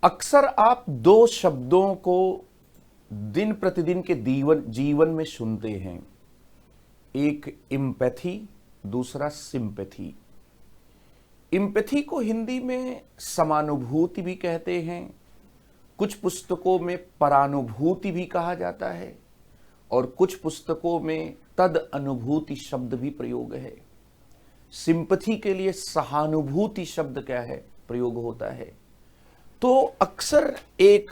अक्सर आप दो शब्दों को दिन प्रतिदिन के जीवन में सुनते हैं। एक इम्पैथी, दूसरा सिंपैथी। इम्पैथी को हिंदी में समानुभूति भी कहते हैं, कुछ पुस्तकों में परानुभूति भी कहा जाता है और कुछ पुस्तकों में तद अनुभूति शब्द भी प्रयोग है। सिंपैथी के लिए सहानुभूति शब्द क्या है, प्रयोग होता है। तो अक्सर एक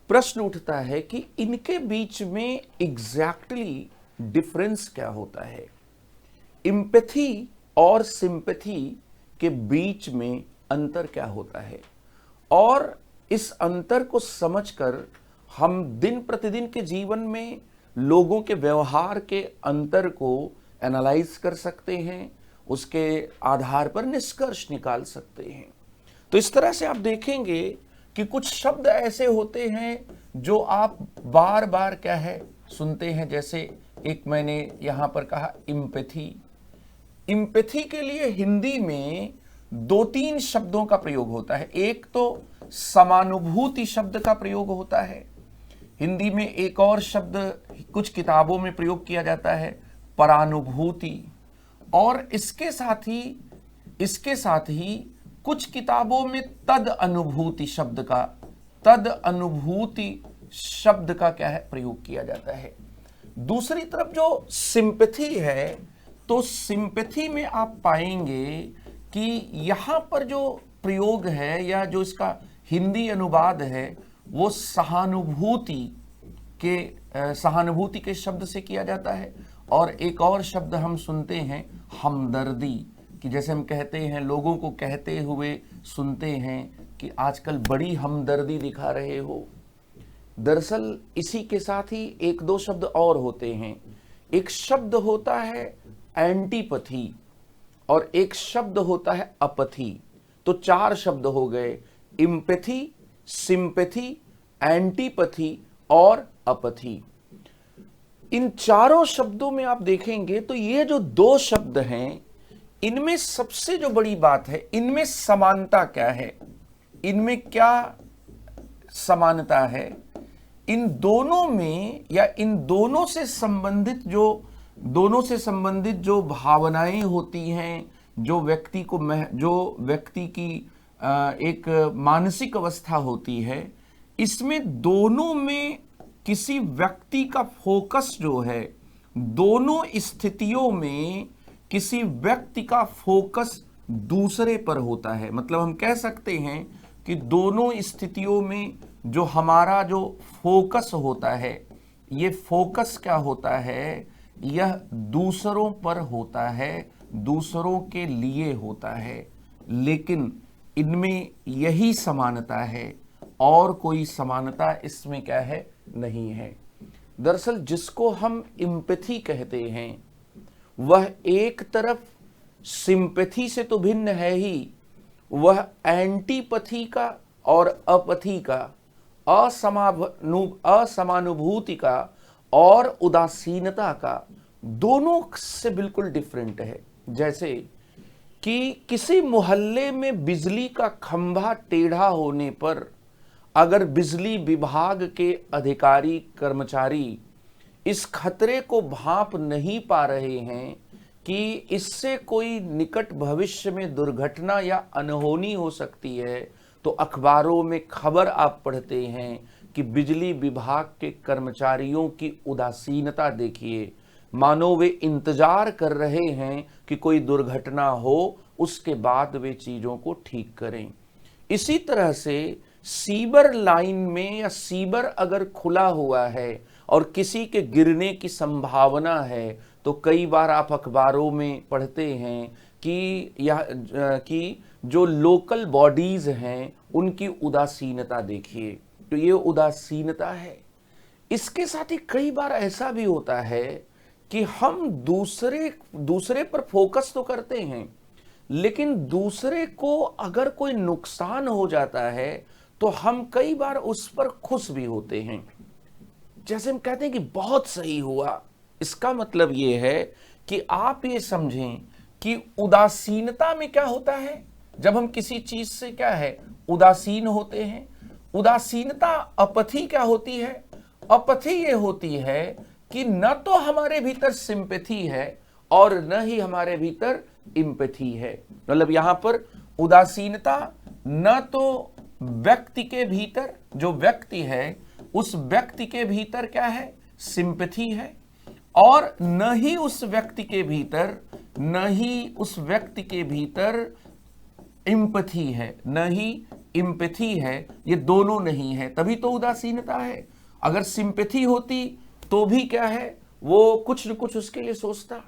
प्रश्न उठता है कि इनके बीच में एग्जैक्टली डिफरेंस क्या होता है। इम्पैथी और सिंपैथी के बीच में अंतर क्या होता है, और इस अंतर को समझकर हम दिन प्रतिदिन के जीवन में लोगों के व्यवहार के अंतर को एनालाइज कर सकते हैं, उसके आधार पर निष्कर्ष निकाल सकते हैं। तो इस तरह से आप देखेंगे कि कुछ शब्द ऐसे होते हैं जो आप बार बार क्या है सुनते हैं। जैसे एक मैंने यहां पर कहा इम्पैथी। इम्पैथी के लिए हिंदी में दो तीन शब्दों का प्रयोग होता है। एक तो समानुभूति शब्द का प्रयोग होता है हिंदी में। एक और शब्द कुछ किताबों में प्रयोग किया जाता है, परानुभूति। और इसके साथ ही कुछ किताबों में तद अनुभूति शब्द का क्या है, प्रयोग किया जाता है। दूसरी तरफ जो सिंपैथी है, तो सिंपैथी में आप पाएंगे कि यहां पर जो प्रयोग है या जो इसका हिंदी अनुवाद है वो सहानुभूति के शब्द से किया जाता है। और एक और शब्द हम सुनते हैं हमदर्दी, कि जैसे हम कहते हैं, लोगों को कहते हुए सुनते हैं कि आजकल बड़ी हमदर्दी दिखा रहे हो। दरअसल इसी के साथ ही एक दो शब्द और होते हैं। एक शब्द होता है एंटीपैथी और एक शब्द होता है अपैथी। तो चार शब्द हो गए, इम्पैथी, सिंपैथी, एंटीपैथी और अपैथी। इन चारों शब्दों में आप देखेंगे तो ये जो दो शब्द हैं, इनमें सबसे जो बड़ी बात है, इनमें समानता क्या है, इनमें क्या समानता है। इन दोनों में या इन दोनों से संबंधित जो भावनाएं होती हैं, जो व्यक्ति की एक मानसिक अवस्था होती है, इसमें दोनों में किसी व्यक्ति का फोकस जो है, दोनों स्थितियों में किसी व्यक्ति का फोकस दूसरे पर होता है। मतलब हम कह सकते हैं कि दोनों स्थितियों में जो हमारा जो फोकस होता है, ये फोकस क्या होता है, यह दूसरों पर होता है, दूसरों के लिए होता है। लेकिन इनमें यही समानता है और कोई समानता इसमें क्या है, नहीं है। दरअसल जिसको हम इम्पैथी कहते हैं, वह एक तरफ सिंपैथी से तो भिन्न है ही, वह एंटीपैथी का और अपैथी का, असमानुभूति का और उदासीनता का, दोनों से बिल्कुल डिफरेंट है। जैसे कि किसी मोहल्ले में बिजली का खंभा टेढ़ा होने पर अगर बिजली विभाग के अधिकारी कर्मचारी इस खतरे को भांप नहीं पा रहे हैं कि इससे कोई निकट भविष्य में दुर्घटना या अनहोनी हो सकती है, तो अखबारों में खबर आप पढ़ते हैं कि बिजली विभाग के कर्मचारियों की उदासीनता देखिए, मानो वे इंतजार कर रहे हैं कि कोई दुर्घटना हो, उसके बाद वे चीजों को ठीक करें। इसी तरह से सीवर लाइन में या सीवर अगर खुला हुआ है और किसी के गिरने की संभावना है, तो कई बार आप अखबारों में पढ़ते हैं कि जो लोकल बॉडीज हैं उनकी उदासीनता देखिए। तो ये उदासीनता है। इसके साथ ही कई बार ऐसा भी होता है कि हम दूसरे पर फोकस तो करते हैं, लेकिन दूसरे को अगर कोई नुकसान हो जाता है तो हम कई बार उस पर खुश भी होते हैं। जैसे हम कहते हैं कि बहुत सही हुआ। इसका मतलब ये है कि आप ये समझें कि उदासीनता में क्या होता है, जब हम किसी चीज से क्या है उदासीन होते हैं, उदासीनता अपथी क्या होती है? अपथी ये होती है कि न तो हमारे भीतर सिंपैथी है और न ही हमारे भीतर इम्पैथी है। मतलब यहां पर उदासीनता न तो व्यक्ति के भीतर, जो व्यक्ति है उस व्यक्ति के भीतर क्या है? सिंपैथी है, और न ही उस व्यक्ति के भीतर, न ही उस व्यक्ति के भीतर इम्पैथी है, न ही इम्पैथी है। ये दोनों नहीं है, तभी तो उदासीनता है। अगर सिंपैथी होती तो भी क्या है, वो कुछ न कुछ उसके लिए सोचता।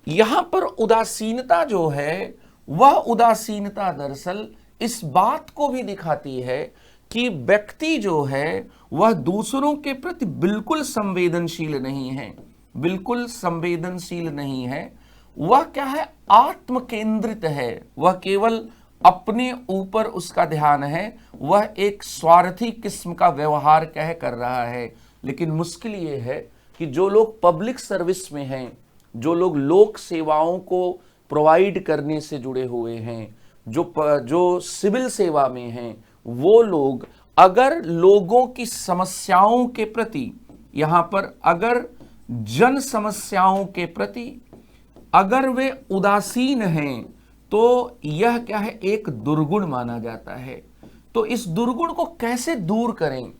यहां पर उदासीनता जो है, वह उदासीनता दरअसल इस बात को भी दिखाती है कि व्यक्ति जो है वह दूसरों के प्रति बिल्कुल संवेदनशील नहीं है, बिल्कुल संवेदनशील नहीं है। वह क्या है? आत्म केंद्रित है। वह केवल अपने ऊपर उसका ध्यान है, वह एक स्वार्थी किस्म का व्यवहार कर रहा है। लेकिन मुश्किल ये है कि जो लोग पब्लिक सर्विस में हैं, जो लोग लोक सेवाओं को प्रोवाइड करने से जुड़े हुए हैं, जो सिविल सेवा में हैं, वो लोग अगर लोगों की समस्याओं के प्रति, यहां पर अगर जन समस्याओं के प्रति अगर वे उदासीन हैं, तो यह क्या है? एक दुर्गुण माना जाता है। तो इस दुर्गुण को कैसे दूर करें?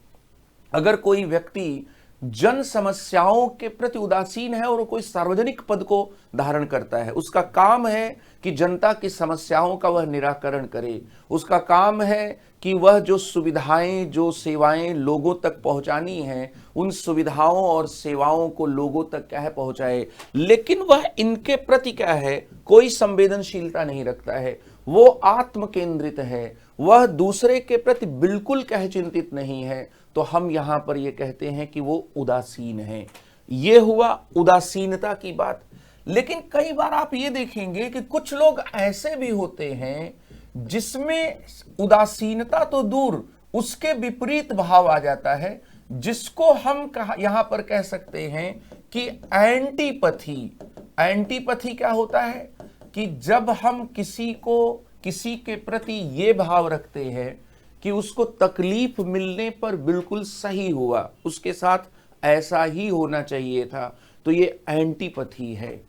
अगर कोई व्यक्ति जन समस्याओं के प्रति उदासीन है और कोई सार्वजनिक पद को धारण करता है, उसका काम है कि जनता की समस्याओं का वह निराकरण करे, उसका काम है कि वह जो सुविधाएं, जो सेवाएं लोगों तक पहुंचानी हैं, उन सुविधाओं और सेवाओं को लोगों तक क्या है? पहुंचाए। लेकिन वह इनके प्रति क्या है? कोई संवेदनशीलता नहीं रखता है, वो आत्म केंद्रित है, वह दूसरे के प्रति बिल्कुल क्या है? चिंतित नहीं है। तो हम यहां पर ये कहते हैं कि वो उदासीन है। ये हुआ उदासीनता की बात। लेकिन कई बार आप ये देखेंगे कि कुछ लोग ऐसे भी होते हैं जिसमें उदासीनता तो दूर, उसके विपरीत भाव आ जाता है, जिसको हम यहां पर कह सकते हैं कि एंटीपैथी। एंटीपैथी क्या होता है? कि जब हम किसी के प्रति ये भाव रखते हैं कि उसको तकलीफ मिलने पर बिल्कुल सही हुआ, उसके साथ ऐसा ही होना चाहिए था, तो ये एंटीपैथी है।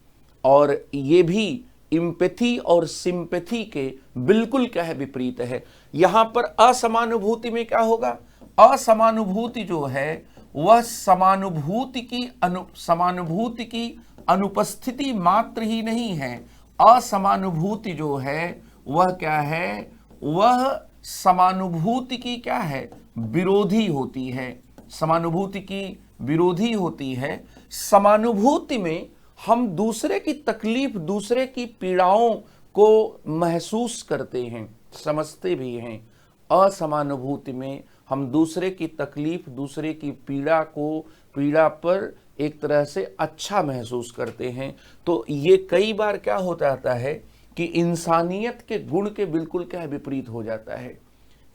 और ये भी इम्पैथी और सिंपैथी के बिल्कुल क्या है? विपरीत है। यहां पर असमानुभूति में क्या होगा? असमानुभूति जो है वह समानुभूति की अनुपस्थिति मात्र ही नहीं है। असमानुभूति जो है वह क्या है? वह समानुभूति की क्या है? विरोधी होती है। समानुभूति की विरोधी होती है। समानुभूति में हम दूसरे की तकलीफ, दूसरे की पीड़ाओं को महसूस करते हैं, समझते भी हैं। असमानुभूति में हम दूसरे की तकलीफ, दूसरे की पीड़ा पर एक तरह से अच्छा महसूस करते हैं। तो ये कई बार क्या हो जाता है कि इंसानियत के गुण के बिल्कुल क्या है? विपरीत हो जाता है।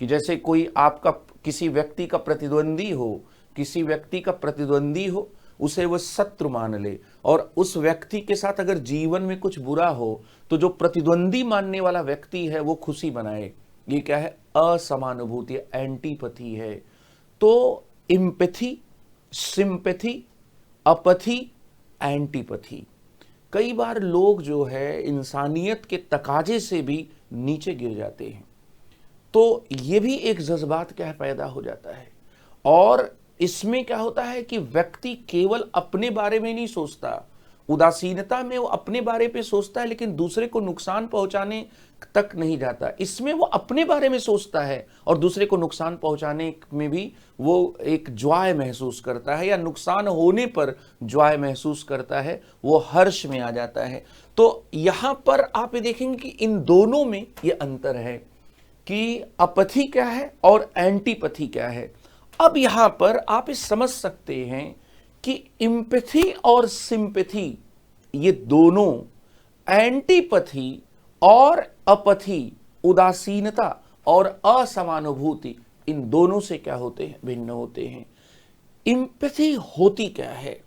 कि जैसे कोई आपका किसी व्यक्ति का प्रतिद्वंदी हो, उसे वो शत्रु मान ले, और उस व्यक्ति के साथ अगर जीवन में कुछ बुरा हो तो जो प्रतिद्वंदी मानने वाला व्यक्ति है वो खुशी मनाए। ये क्या है? असमानुभूति, एंटीपैथी है। तो इम्पैथी, सिंपैथी, अपैथी, एंटीपैथी। कई बार लोग जो है इंसानियत के तकाजे से भी नीचे गिर जाते हैं। तो ये भी एक जज्बात क्या है? पैदा हो जाता है। और इसमें क्या होता है कि व्यक्ति केवल अपने बारे में नहीं सोचता, उदासीनता में वो अपने बारे पे सोचता है लेकिन दूसरे को नुकसान पहुंचाने तक नहीं जाता। इसमें वो अपने बारे में सोचता है और दूसरे को नुकसान पहुंचाने में भी वो एक ज्वाय महसूस करता है, या नुकसान होने पर ज्वाय महसूस करता है, वो हर्ष में आ जाता है। तो यहां पर आप ये देखेंगे कि इन दोनों में ये अंतर है कि अपैथी क्या है और एंटीपैथी क्या है। अब यहां पर आप इस समझ सकते हैं कि इम्पैथी और सिंपैथी, ये दोनों, एंटीपैथी और अपैथी, उदासीनता और असमानुभूति, इन दोनों से क्या होते हैं? भिन्न होते हैं। इम्पैथी होती क्या है?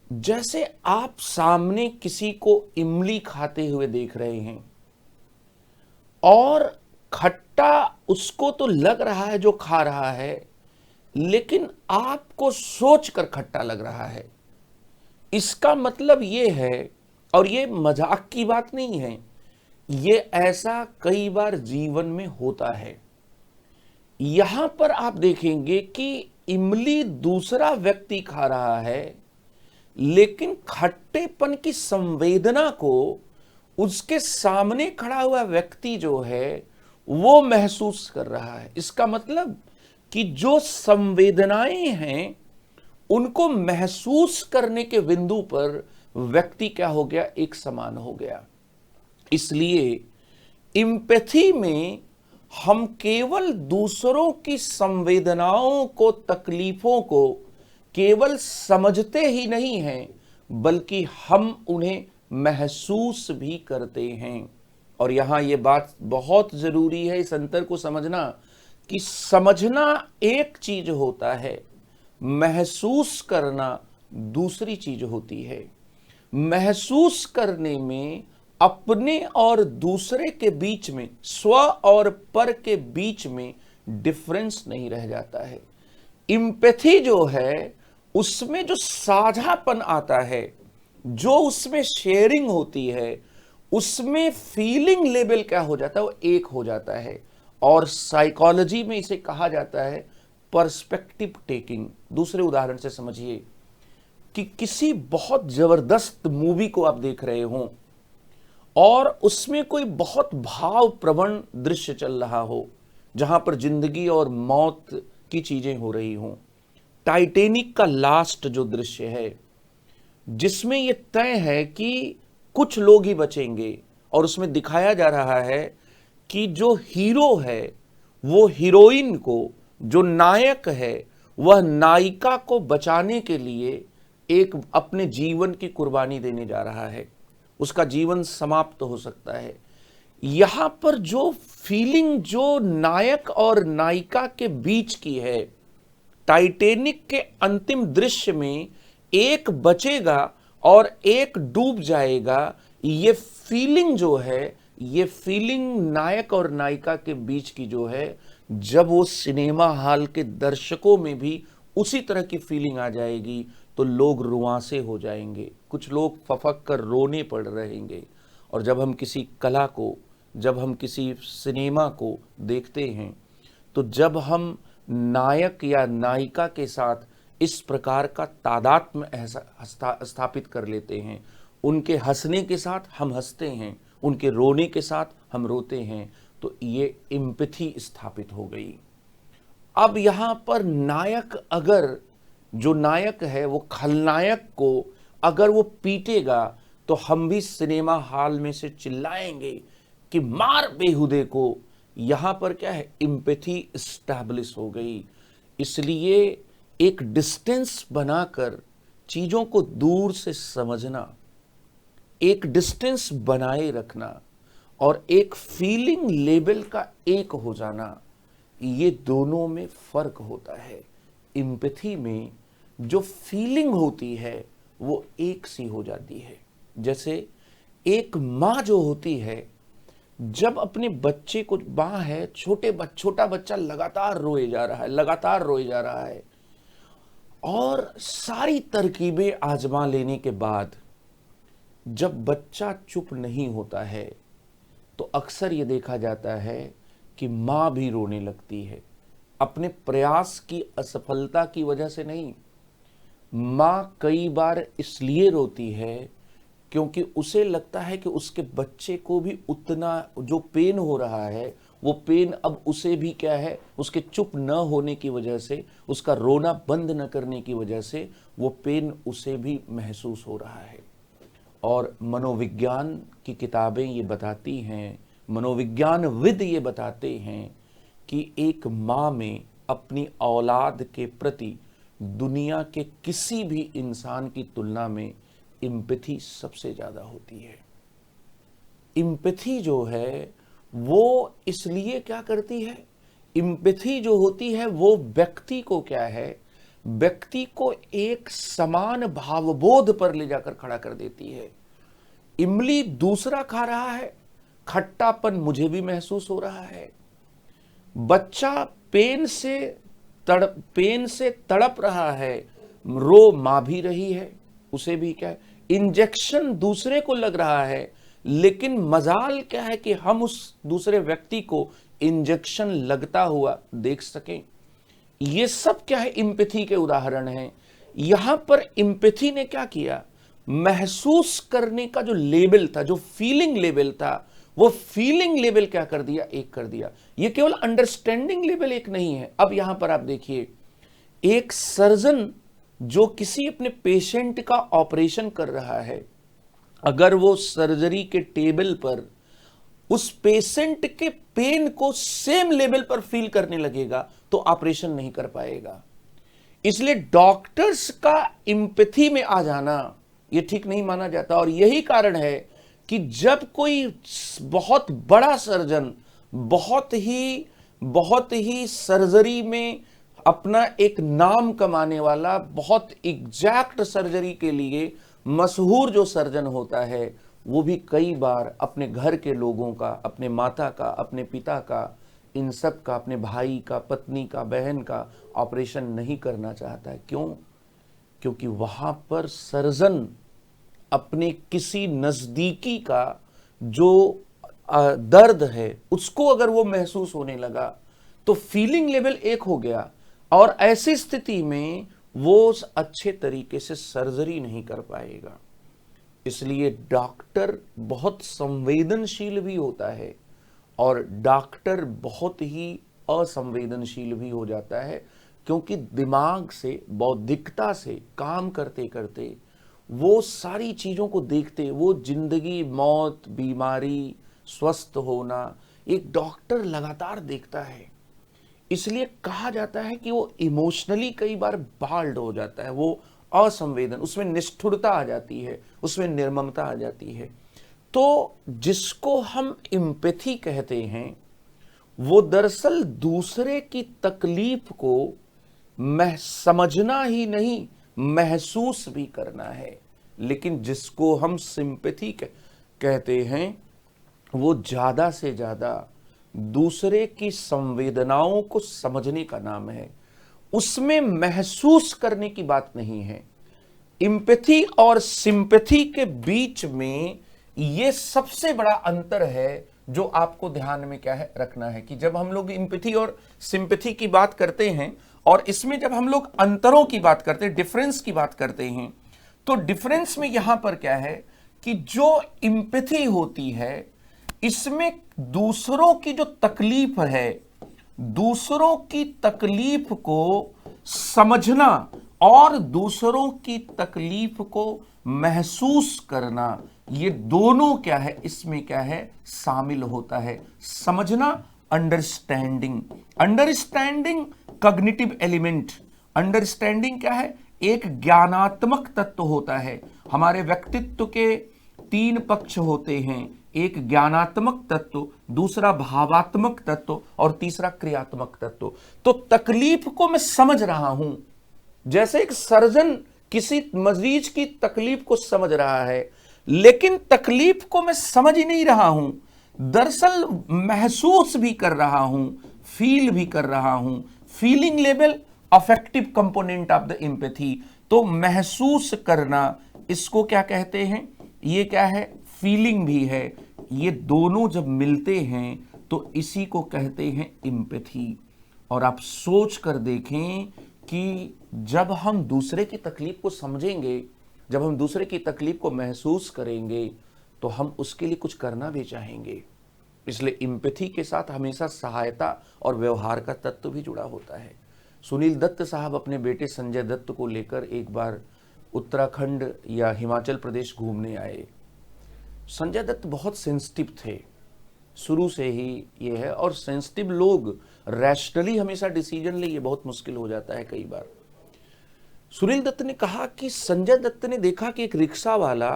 जैसे आप सामने किसी को इमली खाते हुए देख रहे हैं और खट्टा उसको तो लग रहा है जो खा रहा है, लेकिन आपको सोचकर खट्टा लग रहा है। इसका मतलब ये है, और ये मजाक की बात नहीं है, ये ऐसा कई बार जीवन में होता है। यहां पर आप देखेंगे कि इमली दूसरा व्यक्ति खा रहा है, लेकिन खट्टेपन की संवेदना को उसके सामने खड़ा हुआ व्यक्ति जो है वो महसूस कर रहा है। इसका मतलब कि जो संवेदनाएं हैं उनको महसूस करने के बिंदु पर व्यक्ति क्या हो गया, एक समान हो गया। इसलिए इम्पैथी में हम केवल दूसरों की संवेदनाओं को, तकलीफों को केवल समझते ही नहीं हैं, बल्कि हम उन्हें महसूस भी करते हैं। और यहां यह बात बहुत जरूरी है, इस अंतर को समझना, कि समझना एक चीज होता है, महसूस करना दूसरी चीज होती है। महसूस करने में अपने और दूसरे के बीच में, स्व और पर के बीच में डिफरेंस नहीं रह जाता है। इम्पैथी जो है उसमें जो साझापन आता है, जो उसमें शेयरिंग होती है, उसमें फीलिंग लेवल क्या हो जाता है, वो एक हो जाता है। और साइकोलॉजी में इसे कहा जाता है पर्सपेक्टिव टेकिंग। दूसरे उदाहरण से समझिए कि किसी बहुत जबरदस्त मूवी को आप देख रहे हो और उसमें कोई बहुत भाव प्रवण दृश्य चल रहा हो, जहां पर जिंदगी और मौत की चीजें हो रही हों। टाइटैनिक का लास्ट जो दृश्य है, जिसमें यह तय है कि कुछ लोग ही बचेंगे, और उसमें दिखाया जा रहा है कि जो हीरो है वो हीरोइन को, जो नायक है वह नायिका को बचाने के लिए एक अपने जीवन की कुर्बानी देने जा रहा है। उसका जीवन समाप्त हो सकता है। यहां पर जो फीलिंग जो नायक और नायिका के बीच की है, टाइटैनिक के अंतिम दृश्य में एक बचेगा और एक डूब जाएगा, ये फीलिंग जो है, ये फीलिंग नायक और नायिका के बीच की जो है, जब वो सिनेमा हॉल के दर्शकों में भी उसी तरह की फीलिंग आ जाएगी तो लोग रुआंसे हो जाएंगे, कुछ लोग फफक कर रोने पड़ रहेंगे। और जब हम किसी कला को, जब हम किसी सिनेमा को देखते हैं, तो जब हम नायक या नायिका के साथ इस प्रकार का तादात्म्य स्थापित कर लेते हैं, उनके हंसने के साथ हम हंसते हैं, उनके रोने के साथ हम रोते हैं, तो ये एम्पैथी स्थापित हो गई। अब यहां पर नायक, अगर जो नायक है वो खलनायक को अगर वो पीटेगा, तो हम भी सिनेमा हॉल में से चिल्लाएंगे कि मार बेहुदे को। यहां पर क्या है, एम्पैथी एस्टैब्लिश हो गई। इसलिए एक डिस्टेंस बनाकर चीजों को दूर से समझना, एक डिस्टेंस बनाए रखना और एक फीलिंग लेवल का एक हो जाना, ये दोनों में फर्क होता है। एम्पैथी में जो फीलिंग होती है वो एक सी हो जाती है। जैसे एक माँ जो होती है, जब अपने बच्चे को, माँ है, छोटा बच्चा लगातार रोए जा रहा है, लगातार रोए जा रहा है, और सारी तरकीबें आजमा लेने के बाद जब बच्चा चुप नहीं होता है, तो अक्सर ये देखा जाता है कि माँ भी रोने लगती है। अपने प्रयास की असफलता की वजह से नहीं, माँ कई बार इसलिए रोती है क्योंकि उसे लगता है कि उसके बच्चे को भी उतना जो पेन हो रहा है, वो पेन अब उसे भी क्या है, उसके चुप न होने की वजह से, उसका रोना बंद न करने की वजह से वो पेन उसे भी महसूस हो रहा है। और मनोविज्ञान की किताबें ये बताती हैं, मनोविज्ञानविद ये बताते हैं कि एक माँ में अपनी औलाद के प्रति दुनिया के किसी भी इंसान की तुलना में एम्पैथी सबसे ज्यादा होती है। एम्पैथी जो है वो इसलिए क्या करती है, एम्पैथी जो होती है वो व्यक्ति को क्या है, व्यक्ति को एक समान भावबोध पर ले जाकर खड़ा कर देती है। इमली दूसरा खा रहा है, खट्टापन मुझे भी महसूस हो रहा है, बच्चा पेन से तड़प रहा है, रो मां भी रही है, उसे भी क्या है, इंजेक्शन दूसरे को लग रहा है, लेकिन मजाल क्या है कि हम उस दूसरे व्यक्ति को इंजेक्शन लगता हुआ देख सकें। ये सब क्या है, इम्पैथी के उदाहरण हैं। यहां पर इम्पैथी ने क्या किया, महसूस करने का जो लेवल था, जो फीलिंग लेवल था, वो फीलिंग लेवल क्या कर दिया, एक कर दिया। ये केवल अंडरस्टैंडिंग लेवल एक नहीं है। अब यहां पर आप देखिए, एक सर्जन जो किसी अपने पेशेंट का ऑपरेशन कर रहा है, अगर वो सर्जरी के टेबल पर उस पेशेंट के पेन को सेम लेवल पर फील करने लगेगा तो ऑपरेशन नहीं कर पाएगा। इसलिए डॉक्टर्स का इंपैथी में आ जाना ये ठीक नहीं माना जाता। और यही कारण है कि जब कोई बहुत बड़ा सर्जन बहुत ही सर्जरी में अपना एक नाम कमाने वाला, बहुत एग्जैक्ट सर्जरी के लिए मशहूर जो सर्जन होता है, वो भी कई बार अपने घर के लोगों का, अपने माता का, अपने पिता का, इन सब का, अपने भाई का, पत्नी का, बहन का ऑपरेशन नहीं करना चाहता है। क्यों? क्योंकि वहां पर सर्जन अपने किसी नजदीकी का जो दर्द है उसको अगर वो महसूस होने लगा तो फीलिंग लेवल एक हो गया, और ऐसी स्थिति में वो अच्छे तरीके से सर्जरी नहीं कर पाएगा। इसलिए डॉक्टर बहुत संवेदनशील भी होता है और डॉक्टर बहुत ही असंवेदनशील भी हो जाता है, क्योंकि दिमाग से, बौद्धिकता से काम करते करते वो सारी चीजों को देखते, वो जिंदगी, मौत, बीमारी, स्वस्थ होना एक डॉक्टर लगातार देखता है। इसलिए कहा जाता है कि वो इमोशनली कई बार बाल्ड हो जाता है, वो असंवेदन, उसमें निष्ठुरता आ जाती है, उसमें निर्ममता आ जाती है। तो जिसको हम एम्पैथी कहते हैं, वो दरअसल दूसरे की तकलीफ को समझना ही नहीं, महसूस भी करना है। लेकिन जिसको हम सिंपैथी कहते हैं, वो ज्यादा से ज्यादा दूसरे की संवेदनाओं को समझने का नाम है, उसमें महसूस करने की बात नहीं है। एम्पैथी और सिंपैथी के बीच में ये सबसे बड़ा अंतर है जो आपको ध्यान में क्या है रखना है, कि जब हम लोग एम्पैथी और सिंपैथी की बात करते हैं और इसमें जब हम लोग अंतरों की बात करते हैं, डिफरेंस की बात करते हैं, तो डिफरेंस में यहां पर क्या है कि जो एम्पैथी होती है इसमें दूसरों की जो तकलीफ है, दूसरों की तकलीफ को समझना और दूसरों की तकलीफ को महसूस करना, ये दोनों क्या है, इसमें क्या है, शामिल होता है। समझना, understanding, understanding cognitive element, understanding क्या है, एक ज्ञानात्मक तत्व होता है। हमारे व्यक्तित्व के तीन पक्ष होते हैं, एक ज्ञानात्मक तत्व, दूसरा भावात्मक तत्व और तीसरा क्रियात्मक तत्व। तो तकलीफ को मैं समझ रहा हूं, जैसे एक सर्जन किसी मरीज की तकलीफ को समझ रहा है, लेकिन तकलीफ को मैं समझ ही नहीं रहा हूं, दरअसल महसूस भी कर रहा हूं, फील भी कर रहा हूं। Feeling level affective component of the empathy. तो महसूस करना, इसको क्या कहते हैं, ये क्या है, फीलिंग भी है। ये दोनों जब मिलते हैं तो इसी को कहते हैं एम्पैथी। और आप सोच कर देखें कि जब हम दूसरे की तकलीफ को समझेंगे, जब हम दूसरे की तकलीफ को महसूस करेंगे, तो हम उसके लिए कुछ करना भी चाहेंगे। इसलिए एम्पैथी के साथ हमेशा सहायता और व्यवहार का तत्व भी जुड़ा होता है। सुनील दत्त साहब अपने बेटे संजय दत्त को लेकर एक बार उत्तराखंड या हिमाचल प्रदेश घूमने आए। संजय दत्त बहुत सेंसिटिव थे, शुरू से ही ये है, और सेंसिटिव लोग रैशनली हमेशा डिसीजन ले, ये बहुत मुश्किल हो जाता है कई बार। सुनील दत्त ने कहा कि संजय दत्त ने देखा कि एक रिक्शा वाला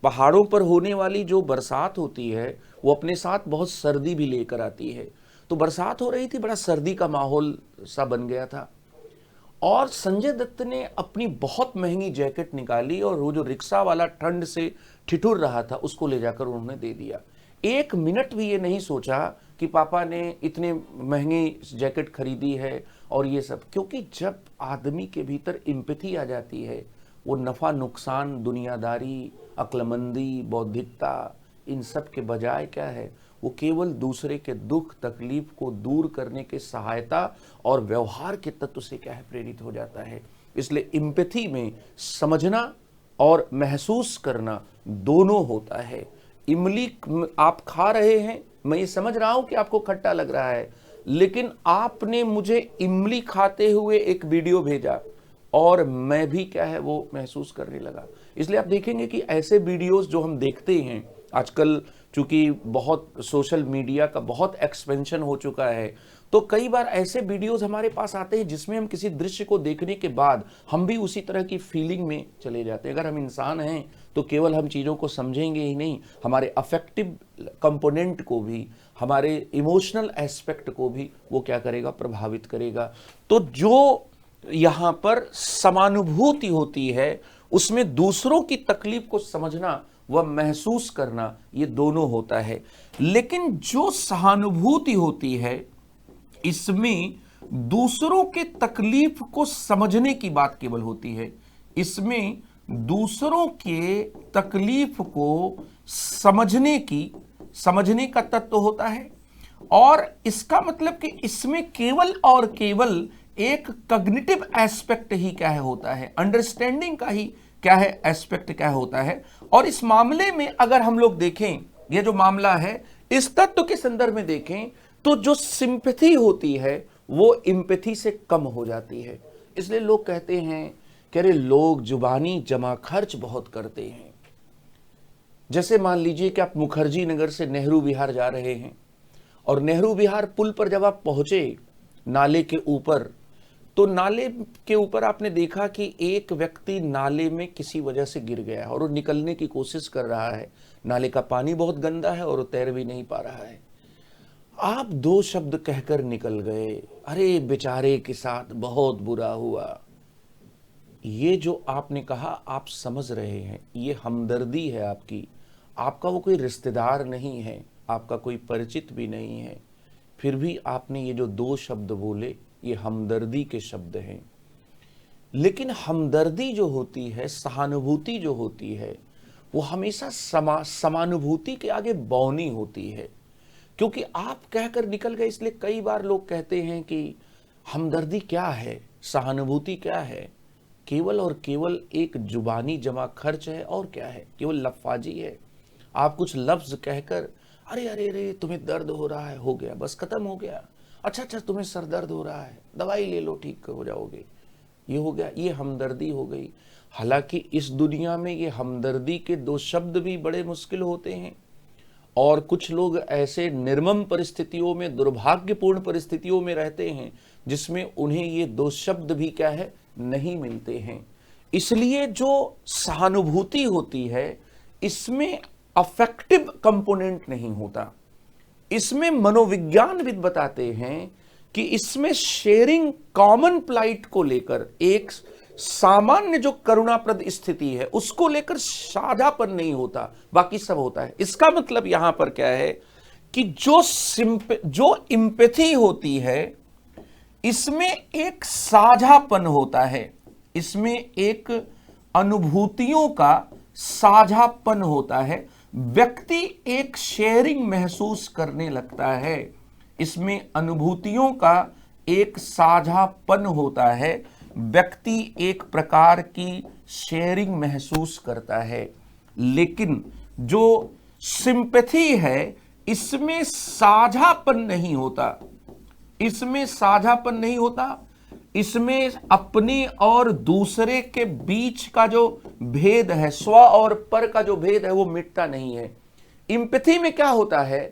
पहाड़ों पर होने वाली जो बरसात होती है वो अपने साथ बहुत सर्दी भी लेकर आती है। तो बरसात हो रही थी, बड़ा सर्दी का माहौल सा बन गया था, और संजय दत्त ने अपनी बहुत महंगी जैकेट निकाली और वो जो रिक्शा वाला ठंड से ठिठुर रहा था उसको ले जाकर उन्होंने दे दिया। एक मिनट भी ये नहीं सोचा कि पापा ने इतने महंगी जैकेट खरीदी है और ये सब। क्योंकि जब आदमी के भीतर एम्पैथी आ जाती है, वो नफा नुकसान, दुनियादारी, अक्लमंदी, बौद्धिकता, इन सब के बजाय क्या है, वो केवल दूसरे के दुख तकलीफ को दूर करने के सहायता और व्यवहार के तत्व से क्या है, प्रेरित हो जाता है। इसलिए एम्पैथी में समझना और महसूस करना दोनों होता है। इमली आप खा रहे हैं, मैं ये समझ रहा हूं कि आपको खट्टा लग रहा है, लेकिन आपने मुझे इमली खाते हुए एक वीडियो भेजा और मैं भी क्या है वो महसूस करने लगा। इसलिए आप देखेंगे कि ऐसे वीडियोस जो हम देखते हैं आजकल, चूंकि बहुत सोशल मीडिया का बहुत एक्सपेंशन हो चुका है, तो कई बार ऐसे वीडियोस हमारे पास आते हैं जिसमें हम किसी दृश्य को देखने के बाद हम भी उसी तरह की फीलिंग में चले जाते हैं। अगर हम इंसान हैं तो केवल हम चीज़ों को समझेंगे ही नहीं, हमारे अफेक्टिव कंपोनेंट को भी, हमारे इमोशनल एस्पेक्ट को भी वो क्या करेगा, प्रभावित करेगा। तो जो यहाँ पर समानुभूति होती है उसमें दूसरों की तकलीफ को समझना व महसूस करना, ये दोनों होता है। लेकिन जो सहानुभूति होती है इसमें दूसरों के तकलीफ को समझने की बात केवल होती है। इसमें दूसरों के तकलीफ को समझने का तत्व होता है। और इसका मतलब कि इसमें केवल और केवल एक कॉग्निटिव एस्पेक्ट ही क्या है होता है, अंडरस्टैंडिंग का ही क्या है एस्पेक्ट क्या होता है। और इस मामले में अगर हम लोग देखें, ये जो मामला है इस तत्व के संदर्भ में देखें, तो जो सिंपैथी होती है वो एम्पैथी से कम हो जाती है। इसलिए लोग कहते हैं कि अरे लोग जुबानी जमा खर्च बहुत करते हैं। जैसे मान लीजिए कि आप मुखर्जी नगर से नेहरू विहार जा रहे हैं और नेहरू विहार पुल पर जब आप पहुंचे नाले के ऊपर, तो नाले के ऊपर आपने देखा कि एक व्यक्ति नाले में किसी वजह से गिर गया और वो निकलने की कोशिश कर रहा है। नाले का पानी बहुत गंदा है और वो तैर भी नहीं पा रहा है। आप दो शब्द कहकर निकल गए, अरे बेचारे के साथ बहुत बुरा हुआ। ये जो आपने कहा आप समझ रहे हैं, ये हमदर्दी है आपकी। आपका वो कोई रिश्तेदार नहीं है, आपका कोई परिचित भी नहीं है, फिर भी आपने ये जो दो शब्द बोले ये हमदर्दी के शब्द हैं। लेकिन हमदर्दी जो होती है, सहानुभूति जो होती है, वो हमेशा समानुभूति के आगे बौनी होती है। क्योंकि आप कहकर निकल गए, इसलिए कई बार लोग कहते हैं कि हमदर्दी क्या है, सहानुभूति क्या है, केवल और केवल एक जुबानी जमा खर्च है। और क्या है, केवल लफाजी है। आप कुछ लफ्ज कहकर अरे अरे अरे तुम्हें दर्द हो रहा है, हो गया, बस खत्म हो गया। अच्छा तुम्हें सर दर्द हो रहा है, दवाई ले लो, ठीक हो जाओगे, ये हो गया, ये हमदर्दी हो गई। हालांकि इस दुनिया में ये हमदर्दी के दो शब्द भी बड़े मुश्किल होते हैं और कुछ लोग ऐसे निर्मम परिस्थितियों में, दुर्भाग्यपूर्ण परिस्थितियों में रहते हैं जिसमें उन्हें ये दो शब्द भी क्या है, नहीं मिलते हैं। इसलिए जो सहानुभूति होती है इसमें अफेक्टिव कंपोनेंट नहीं होता। इसमें मनोविज्ञानविद बताते हैं कि इसमें शेयरिंग कॉमन प्लाइट को लेकर, एक सामान्य जो करुणाप्रद स्थिति है उसको लेकर साझापन नहीं होता, बाकी सब होता है। इसका मतलब यहां पर क्या है कि जो एम्पैथी होती है इसमें एक साझापन होता है, इसमें एक अनुभूतियों का साझापन होता है। व्यक्ति एक शेयरिंग महसूस करने लगता है, इसमें अनुभूतियों का एक साझापन होता है। व्यक्ति एक प्रकार की शेयरिंग महसूस करता है। लेकिन जो सिंपैथी है इसमें साझापन नहीं होता, इसमें साझापन नहीं होता। इसमें अपने और दूसरे के बीच का जो भेद है, स्व और पर का जो भेद है वो मिटता नहीं है। एम्पैथी में क्या होता है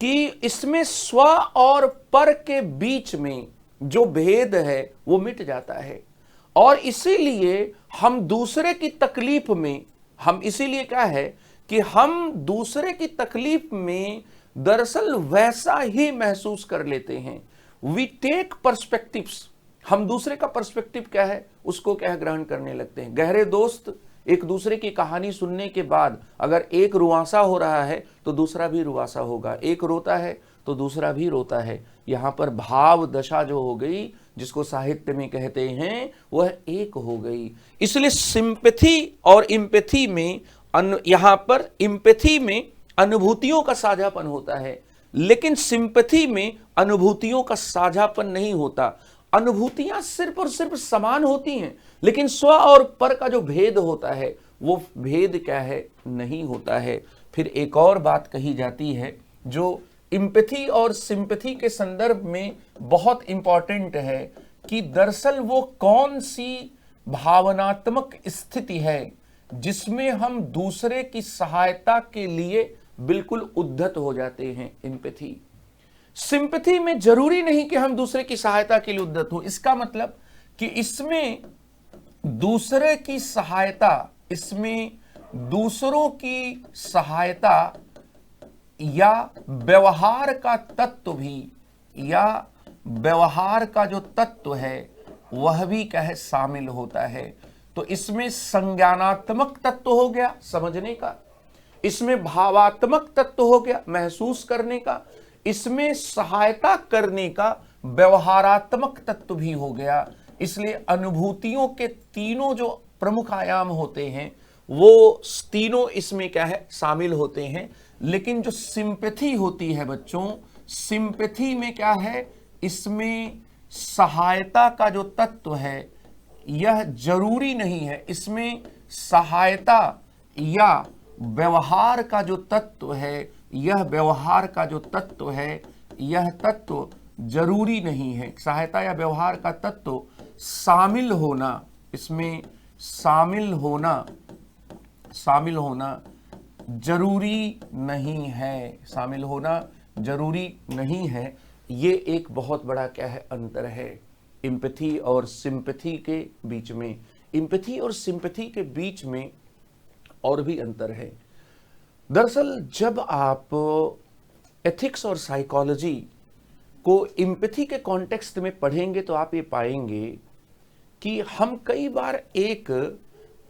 कि इसमें स्व और पर के बीच में जो भेद है वो मिट जाता है। और इसीलिए हम दूसरे की तकलीफ में, हम इसीलिए क्या है कि हम दूसरे की तकलीफ में दरअसल वैसा ही महसूस कर लेते हैं। वी टेक पर्सपेक्टिव्स, हम दूसरे का पर्सपेक्टिव क्या है उसको क्या ग्रहण करने लगते हैं। गहरे दोस्त एक दूसरे की कहानी सुनने के बाद अगर एक रुआंसा हो रहा है तो दूसरा भी रुआंसा होगा, एक रोता है तो दूसरा भी रोता है। यहां पर भाव दशा जो हो गई, जिसको साहित्य में कहते हैं, वह एक हो गई। इसलिए सिंपैथी और इम्पैथी में यहां पर इम्पैथी में अनुभूतियों का साझापन होता है, लेकिन सिंपैथी में अनुभूतियों का साझापन नहीं होता। अनुभूतियां सिर्फ और सिर्फ समान होती हैं, लेकिन स्व और पर का जो भेद होता है वो भेद क्या है, नहीं होता है। फिर एक और बात कही जाती है जो इम्पैथी और सिंपैथी के संदर्भ में बहुत इंपॉर्टेंट है कि दरअसल वो कौन सी भावनात्मक स्थिति है जिसमें हम दूसरे की सहायता के लिए बिल्कुल उद्धत हो जाते हैं। इम्पैथी, सिंपैथी में जरूरी नहीं कि हम दूसरे की सहायता के लिए उद्धत हो। इसका मतलब कि इसमें दूसरे की सहायता, इसमें दूसरों की सहायता या व्यवहार का तत्व भी, या व्यवहार का जो तत्व है वह भी क्या है, शामिल होता है। तो इसमें संज्ञानात्मक तत्व हो गया, समझने का, इसमें भावात्मक तत्व हो गया, महसूस करने का, इसमें सहायता करने का व्यवहारात्मक तत्व भी हो गया। इसलिए अनुभूतियों के तीनों जो प्रमुख आयाम होते हैं वो तीनों इसमें क्या है, शामिल होते हैं। लेकिन जो सिंपैथी होती है बच्चों, सिंपैथी में क्या है, इसमें सहायता का जो तत्व है यह जरूरी नहीं है। इसमें सहायता या व्यवहार का जो तत्व है, यह व्यवहार का जो तत्व है, यह तत्व जरूरी नहीं है। सहायता या व्यवहार का तत्व शामिल होना, इसमें शामिल होना जरूरी नहीं है, शामिल होना जरूरी नहीं है। ये एक बहुत बड़ा क्या है, अंतर है इम्पैथी और सिंपैथी के बीच में। इम्पैथी और सिंपैथी के बीच में और भी अंतर है। दरअसल जब आप एथिक्स और साइकोलॉजी को इम्पैथी के कॉन्टेक्स्ट में पढ़ेंगे तो आप ये पाएंगे कि हम कई बार एक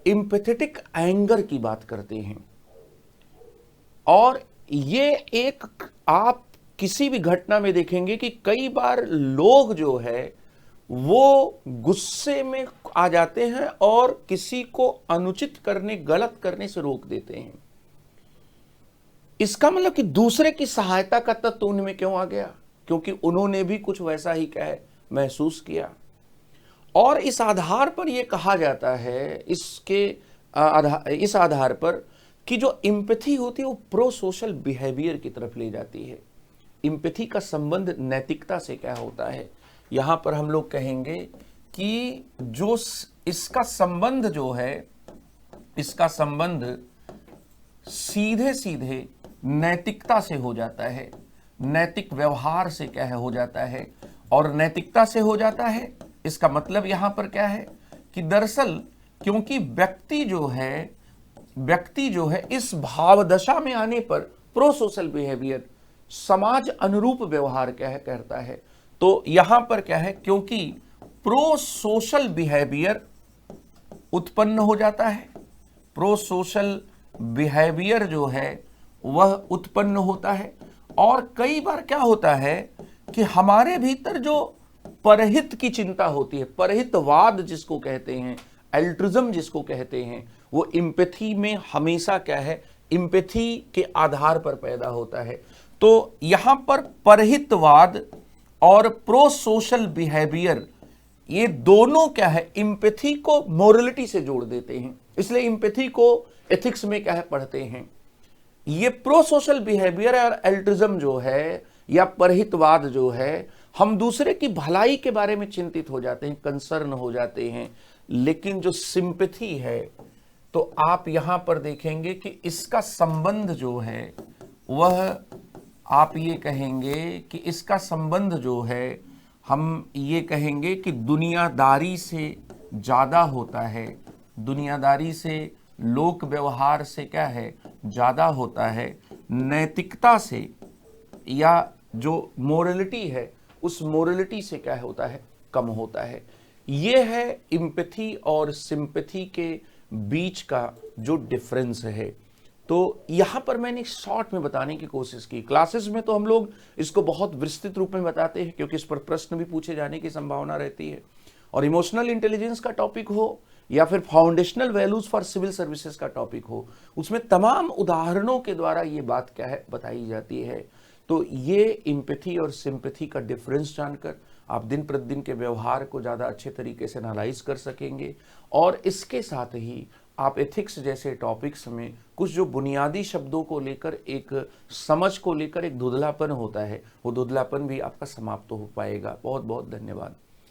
इम्पैथेटिक एंगर की बात करते हैं, और ये एक आप किसी भी घटना में देखेंगे कि कई बार लोग जो है वो गुस्से में आ जाते हैं और किसी को अनुचित करने, गलत करने से रोक देते हैं। इसका मतलब कि दूसरे की सहायता का तत्व उनमें क्यों आ गया, क्योंकि उन्होंने भी कुछ वैसा ही क्या है, महसूस किया। और इस आधार पर यह कहा जाता है, इस आधार पर कि जो इम्पैथी होती है वो प्रो सोशल बिहेवियर की तरफ ले जाती है। इम्पैथी का संबंध नैतिकता से क्या होता है, यहां पर हम लोग कहेंगे कि जो इसका संबंध जो है, इसका संबंध सीधे सीधे नैतिकता से हो जाता है, नैतिक व्यवहार से क्या है, हो जाता है। और नैतिकता से हो जाता है, इसका मतलब यहां पर क्या है कि दरअसल क्योंकि व्यक्ति जो है इस भाव दशा में आने पर प्रो सोशल बिहेवियर, समाज अनुरूप व्यवहार क्या है, करता है। तो यहां पर क्या है, क्योंकि प्रो सोशल बिहेवियर उत्पन्न हो जाता है, प्रो सोशल बिहेवियर जो है वह उत्पन्न होता है। और कई बार क्या होता है कि हमारे भीतर जो परहित की चिंता होती है, परहितवाद जिसको कहते हैं, एल्ट्रिज्म जिसको कहते हैं, वो इम्पैथी में हमेशा क्या है, इम्पैथी के आधार पर पैदा होता है। तो यहां पर परहितवाद और प्रो सोशल बिहेवियर, ये दोनों क्या है, इम्पैथी को मोरलिटी से जोड़ देते हैं। इसलिए इम्पैथी को एथिक्स में क्या है, पढ़ते हैं। ये प्रो सोशल बिहेवियर और एल्ट्रिज्म जो है या परहितवाद जो है, हम दूसरे की भलाई के बारे में चिंतित हो जाते हैं, कंसर्न हो जाते हैं। लेकिन जो सिंपैथी है, तो आप यहां पर देखेंगे कि इसका संबंध जो है वह, आप ये कहेंगे कि इसका संबंध जो है, हम ये कहेंगे कि दुनियादारी से ज्यादा होता है, दुनियादारी से, लोक व्यवहार से क्या है, ज्यादा होता है, नैतिकता से या जो मोरलिटी है उस मोरलिटी से क्या होता है, कम होता है। ये है इम्पैथी और सिंपैथी के बीच का जो डिफरेंस है। तो यहां पर मैंने शॉर्ट में बताने की कोशिश की। क्लासेस में तो हम लोग इसको बहुत विस्तृत रूप में बताते हैं, क्योंकि इस पर प्रश्न भी पूछे जाने की संभावना रहती है। और इमोशनल इंटेलिजेंस का टॉपिक हो या फिर foundational values for civil services का टॉपिक हो, उसमें तमाम उदाहरणों के द्वारा ये बात क्या है बताई जाती है। तो ये एम्पैथी और सिंपैथी का डिफरेंस जानकर आप दिन प्रतिदिन के व्यवहार को ज़्यादा अच्छे तरीके से एनालाइज कर सकेंगे। और इसके साथ ही आप एथिक्स जैसे टॉपिक्स में कुछ जो बुनियादी शब्दों को लेकर एक समझ को लेकर एक धुंधलापन होता है, वो धुंधलापन भी आपका समाप्त हो पाएगा। बहुत बहुत धन्यवाद।